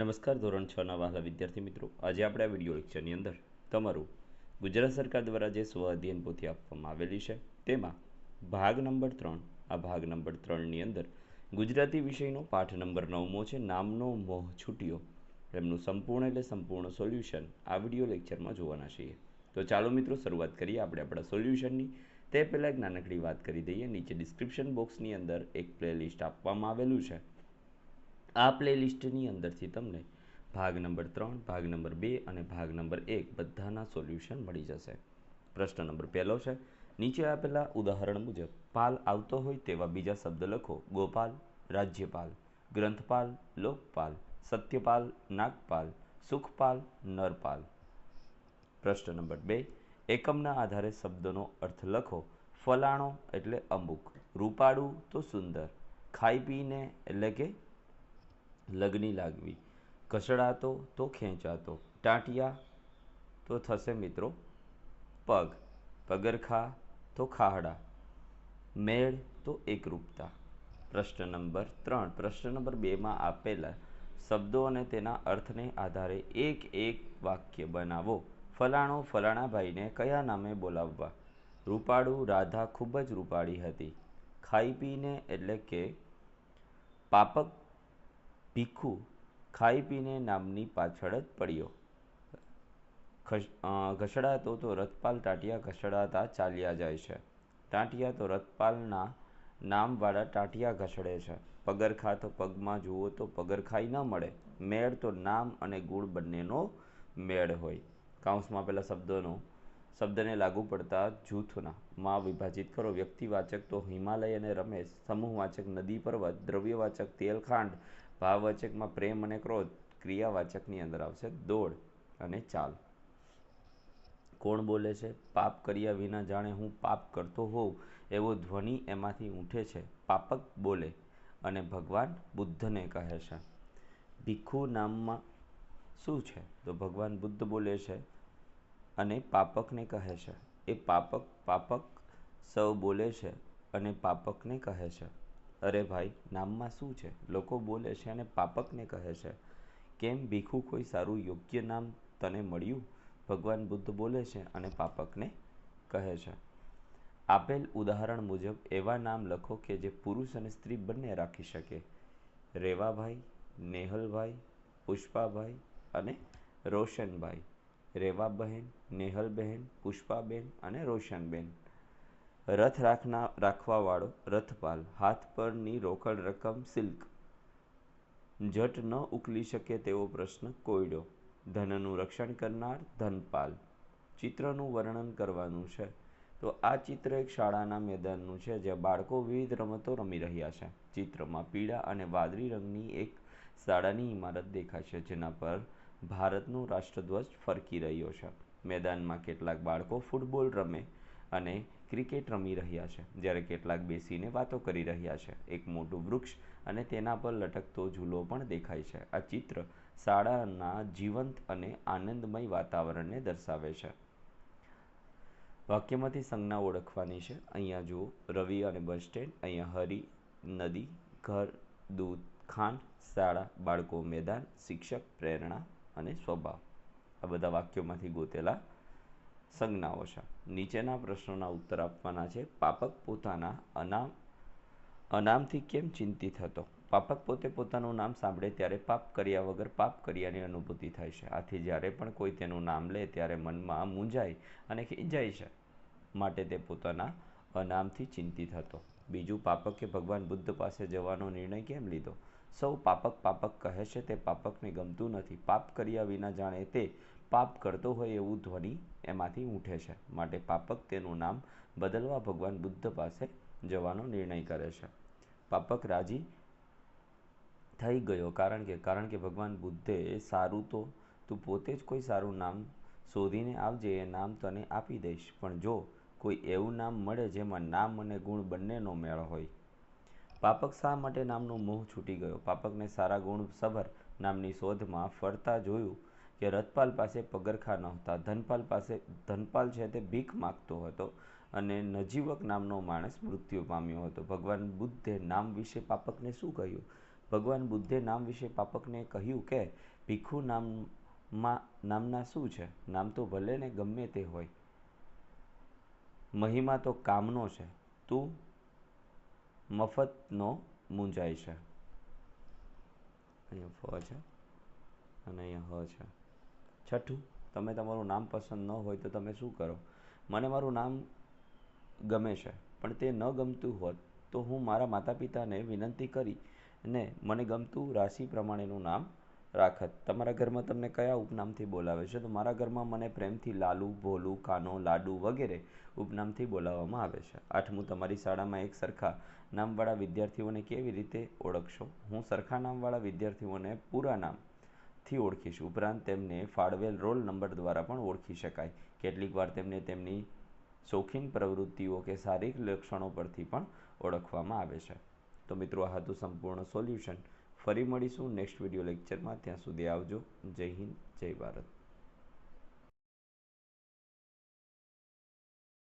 નમસ્કાર ધોરણ 6ના વહાલા વિદ્યાર્થી મિત્રો, આજે આપણે આ વિડીયો લેક્ચરની અંદર તમારું ગુજરાત સરકાર દ્વારા જે સ્વ અધ્યયન પોથી આપવામાં આવેલી છે તેમાં ભાગ નંબર 3, આ ભાગ નંબર 3ની અંદર ગુજરાતી વિષયનો પાઠ નંબર 9મો છે, નામનો મોહ છૂટ્યો. એમનું સંપૂર્ણ સોલ્યુશન આ વિડીયો લેક્ચરમાં જોવાના છીએ. તો ચાલો મિત્રો શરૂઆત કરીએ આપણે આપણા સોલ્યુશનની. તે પહેલાં એક નાનકડી વાત કરી દઈએ. નીચે ડિસ્ક્રિપ્શન બોક્સની અંદર એક પ્લેલિસ્ટ આપવામાં આવેલું છે. આ પ્લેલિસ્ટની અંદરથી તમને ભાગ નંબર 3, ભાગ નંબર 2 અને ભાગ નંબર 1 બધાના સોલ્યુશન મળી જશે. પ્રશ્ન નંબર પહેલો છે, નીચે આપેલા ઉદાહરણ મુજબ પાલ આવતો હોય તેવા બીજા શબ્દ લખો. ગોપાલ, રાજ્યપાલ, ગ્રંથપાલ, લોકપાલ, સત્યપાલ, નાગપાલ, સુખપાલ, નરપાલ. પ્રશ્ન નંબર 2, એકમના આધારે શબ્દનો અર્થ લખો. ફલાણો એટલે અમુક, રૂપાળું તો સુંદર, ખાઈ પીને એટલે કે લગની લાગવી, ઘસડાતો તો ખેંચાતો, ટાંટિયા તો થશે મિત્રો પગ, પગરખા તો ખાહડા, મેળ તો એકરૂપતા. પ્રશ્ન નંબર 3, પ્રશ્ન નંબર 2માં આપેલા શબ્દો અને તેના અર્થને આધારે એક વાક્ય બનાવો. ફલાણો ફલાણાભાઈને કયા નામે બોલાવવા? રૂપાળું, રાધા ખૂબ જ રૂપાળી હતી. ખાઈ પીને એટલે કે પાપક ભીખુ ખાઈ પીને નામની પાછળ જ પડ્યો. ઘસડાતો તો રથપાલ ટાંટિયા ઘસડાતા ચાલ્યા જાય છે. ટાંટિયા તો રથપાલના નામવાળા ટાંટિયા ઘસડે છે. પગરખા તો પગમાં જુઓ તો પગરખાઈ ન મળે. મેળ તો નામ અને ગુણ બંનેનો મેળ હોય. કાઉન્સમાં પેલા શબ્દને લાગુ પડતા જૂથના માં વિભાજિત કરો. વ્યક્તિવાચક તો હિમાલય અને રમેશ, સમૂહવાચક નદી પર્વત, દ્રવ્યવાચક તેલ ખાંડ, ભાવવાચકમાં પ્રેમ અને ક્રોધ, ક્રિયાવાચકની અંદર આવશે દોડ અને ચાલ. કોણ બોલે છે? પાપ કર્યા વિના જાણે હું પાપ કરતો હોઉં એવો ધ્વનિ એમાંથી ઉઠે છે. પાપક બોલે અને ભગવાન બુદ્ધને કહે છે. ભીખુ નામમાં શું છે? તો ભગવાન બુદ્ધ બોલે છે અને પાપકને કહે છે. એ પાપક સૌ બોલે છે અને પાપકને કહે છે. અરે ભાઈ, નામમાં શું છે? લોકો બોલે છે અને પાપકને કહે છે. કેમ ભીખુ, કોઈ સારું યોગ્ય નામ તને મળ્યું? ભગવાન બુદ્ધ બોલે છે અને પાપકને કહે છે. આપેલ ઉદાહરણ મુજબ એવા નામ લખો કે જે પુરુષ અને સ્ત્રી બંને રાખી શકે. રેવાભાઈ, નેહલભાઈ, પુષ્પાભાઈ અને રોશનભાઈ. રેવાબહેન, નેહલબહેન, પુષ્પાબેન અને રોશનબેન. રથ રાખવાવાળો રથપાલ. હાથ પરની રોકડ રકમ સિલ્ક. જટ ન ઉકલી શકે તેવો પ્રશ્ન કોયડો. ધનનું રક્ષણ કરનાર ધનપાલ. ચિત્રનું વર્ણન કરવાનું છે. તો આ ચિત્ર એક શાળાના મેદાનનું છે જ્યાં બાળકો વિવિધ રમતો રમી રહ્યા છે. ચિત્રમાં પીળા અને વાદળી રંગની એક શાળાની ઇમારત દેખાય છે જેના પર ભારતનો રાષ્ટ્રધ્વજ ફરકી રહ્યો છે. મેદાનમાં કેટલાક બાળકો ફૂટબોલ રમે અને ક્રિકેટ રમી રહ્યા છે, જ્યારે કેટલાક બેસીને વાતો કરી રહ્યા છે. એક મોટું વૃક્ષ અને તેના પર લટકતો ઝૂલો પણ દેખાય છે. આ ચિત્ર શાળાના જીવંત અને આનંદમય વાતાવરણને દર્શાવે છે. વાક્યમાંથી સંજ્ઞા ઓળખવાની છે. અહીંયા જુઓ, રવિ અને બસ સ્ટેન્ડ, અહીંયા હરી, નદી, ઘર, દૂધ, ખાંડ, શાળા, બાળકો, મેદાન, શિક્ષક, પ્રેરણા અને સ્વભાવ. આ બધા વાક્યોમાંથી ગોતેલા સંજ્ઞાઓ છે. નીચેના પ્રશ્નોના ઉત્તર આપવાના છે. પાપક પોતાના અનામથી કેમ ચિંતિત હતો? પાપક પોતે પોતાનું નામ સાંભળે ત્યારે પાપ કર્યા વગર પાપ કર્યાની અનુભૂતિ થાય છે. આથી જ્યારે પણ કોઈ તેનું નામ લે ત્યારે મનમાં મૂંઝાય અને ખીજાય છે, માટે તે પોતાના અનામથી ચિંતિત હતો. બીજું, પાપકે ભગવાન બુદ્ધ પાસે જવાનો નિર્ણય કેમ લીધો? સૌ પાપક કહે છે તે પાપકને ગમતું નથી. પાપ કર્યા વિના જાણે તે પાપ કરતો હોય એવું ધ્વનિ એમાંથી ઉઠે છે, માટે પાપક તેનું નામ બદલવા ભગવાન બુદ્ધ પાસે જવાનો નિર્ણય કરે છે. પાપક રાજી થઈ ગયો કારણ કે ભગવાન બુદ્ધે સારું, તો તું પોતે જ કોઈ સારું નામ શોધીને આવજે, એ નામ તને આપી દઈશ. પણ જો કોઈ એવું નામ મળે જેમાં નામ અને ગુણ બંનેનો મેળ હોય. પાપક શા માટે નામનો મોહ છૂટી ગયો? પાપકને સારા ગુણ સભર નામની શોધમાં ફરતા જોયું કે રથપાલ પાસે પગરખા નહોતા. ધનપાલ છે તે ભીખ માગતો હતો અને નજીવક નામનો માણસ મૃત્યુ પામ્યો હતો. ભગવાન બુદ્ધે નામ વિશે પાપકને શું કહ્યું? ભગવાન બુદ્ધે નામ વિશે પાપકને કહ્યું કે ભીખુ નામના શું છે? નામ તો ભલે ને ગમે તે હોય, મહિમા તો કામનો છે. તું મફતનો મૂંઝાય છે. અહીંયા ફ છે અને અહીંયા હ છે. છઠ્ઠું, તમે તમારું નામ પસંદ ન હોય તો તમે શું કરો? મને મારું નામ ગમે છે, પણ તે ન ગમતું હોત તો હું મારા માતા પિતાને વિનંતી કરી ને મને ગમતું રાશિ પ્રમાણેનું નામ રાખત. તમારા ઘરમાં તમને કયા ઉપનામથી બોલાવે છે? તો મારા ઘરમાં મને પ્રેમથી લાલુ, ભોલું, કાનો, લાડુ વગેરે ઉપનામથી બોલાવવામાં આવે છે. આઠમું, તમારી શાળામાં એક સરખા નામવાળા વિદ્યાર્થીઓને કેવી રીતે ઓળખશો? હું સરખા નામવાળા વિદ્યાર્થીઓને પૂરા નામથી ઓળખીશ, ઉપરાંત તેમને ફાળવેલ રોલ નંબર દ્વારા પણ ઓળખી શકાય. કેટલીક વાર તેમને તેમની શોખીન પ્રવૃત્તિઓ કે શારીરિક લક્ષણો પરથી પણ ઓળખવામાં આવે છે. તો મિત્રો, આ હતું સંપૂર્ણ સોલ્યુશન. ફરી મળીશું નેક્સ્ટ વિડીયો લેક્ચરમાં. ત્યાં સુધી આવજો. જય હિન્દ, જય ભારત.